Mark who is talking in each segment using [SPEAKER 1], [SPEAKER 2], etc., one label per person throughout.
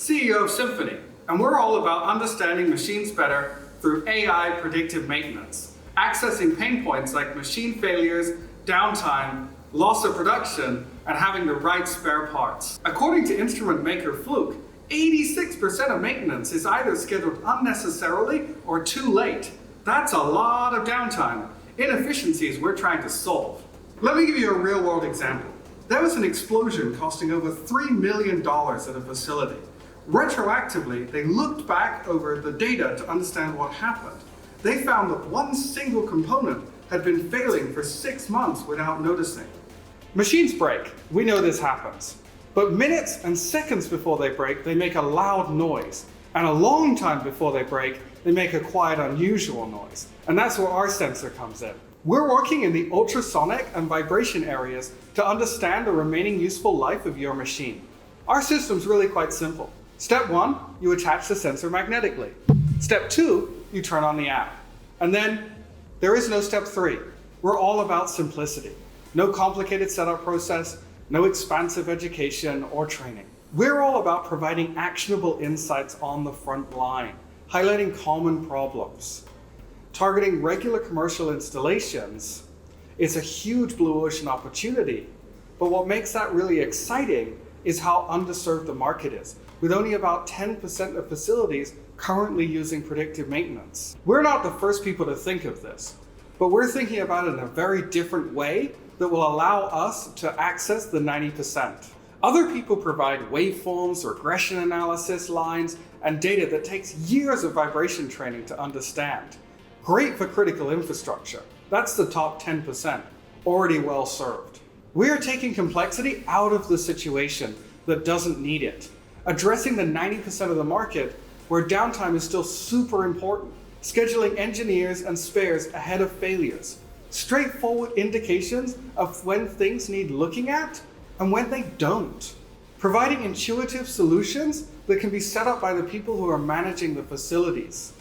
[SPEAKER 1] CEO of Symphony, and we're all about understanding machines better through AI predictive maintenance, accessing pain points like machine failures, downtime, loss of production, and having the right spare parts. According to instrument maker Fluke, 86% of maintenance is either scheduled unnecessarily or too late. That's a lot of downtime, inefficiencies we're trying to solve. Let me give you a real-world example. There was an explosion costing over $3 million at a facility. Retroactively, they looked back over the data to understand what happened. They found that one single component had been failing for 6 months without noticing. Machines break. We know this happens. But minutes and seconds before they break, they make a loud noise. And a long time before they break, they make a quiet, unusual noise. And that's where our sensor comes in. We're working in the ultrasonic and vibration areas to understand the remaining useful life of your machine. Our system's really quite simple. Step 1, you attach the sensor magnetically. Step 2, you turn on the app. And then there is no step 3. We're all about simplicity. No complicated setup process, no expansive education or training. We're all about providing actionable insights on the front line, highlighting common problems. Targeting regular commercial installations is a huge blue ocean opportunity, but what makes that really exciting is how underserved the market is, with only about 10% of facilities currently using predictive maintenance. We're not the first people to think of this, but we're thinking about it in a very different way that will allow us to access the 90%. Other people provide waveforms, regression analysis lines, and data that takes years of vibration training to understand. Great for critical infrastructure. That's the top 10%, already well served. We are taking complexity out of the situation that doesn't need it, addressing the 90% of the market where downtime is still super important, scheduling engineers and spares ahead of failures, straightforward indications of when things need looking at and when they don't, providing intuitive solutions that can be set up by the people who are managing the facilities.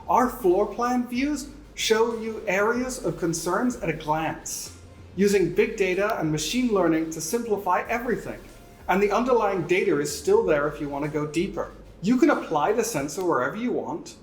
[SPEAKER 1] Our floor plan views show you areas of concerns at a glance, using big data and machine learning to simplify everything. And the underlying data is still there if you want to go deeper. You can apply the sensor wherever you want,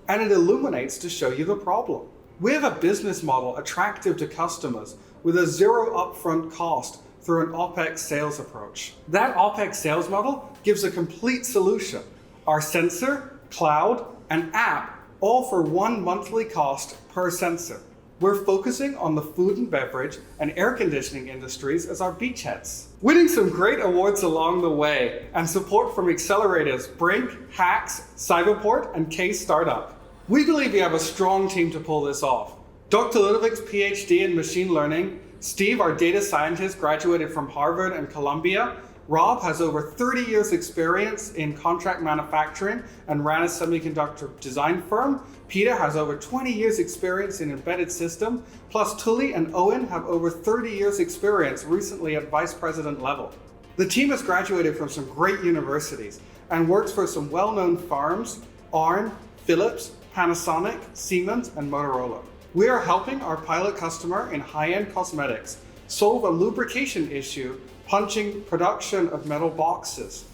[SPEAKER 1] and it illuminates to show you the problem. We have a business model attractive to customers with a zero upfront cost through an OpEx sales approach. That OpEx sales model gives a complete solution. Our sensor, cloud, and app all for one monthly cost per sensor. We're focusing on the food and beverage and air conditioning industries as our beachheads. Winning some great awards along the way and support from accelerators Brinc, Hacks, Cyberport, and K-Startup. We believe we have a strong team to pull this off. Dr. Ludovic's PhD in machine learning, Steve, our data scientist, graduated from Harvard and Columbia. Rob has over 30 years experience in contract manufacturing and ran a semiconductor design firm. Peter has over 20 years experience in embedded system, plus Tully and Owen have over 30 years experience recently at vice president level. The team has graduated from some great universities and works for some well-known firms, Arm, Philips, Panasonic, Siemens, and Motorola. We are helping our pilot customer in high-end cosmetics solve a lubrication issue punching production of metal boxes.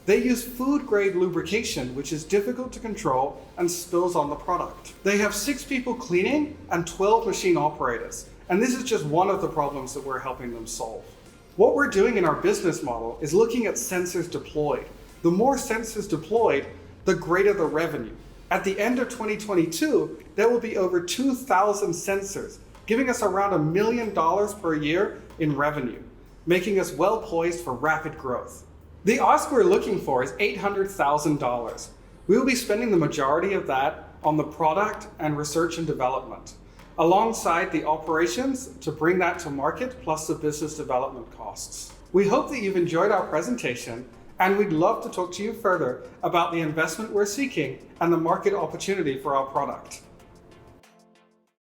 [SPEAKER 1] They use food-grade lubrication, which is difficult to control and spills on the product. They have 6 people cleaning and 12 machine operators, and this is just one of the problems that we're helping them solve. What we're doing in our business model is looking at sensors deployed. The more sensors deployed, the greater the revenue. At the end of 2022, there will be over 2,000 sensors, giving us around $1 million per year in revenue, making us well poised for rapid growth. The ask we're looking for is $800,000. We will be spending the majority of that on the product and research and development, alongside the operations to bring that to market, plus the business development costs. We hope that you've enjoyed our presentation, and we'd love to talk to you further about the investment we're seeking and the market opportunity for our product.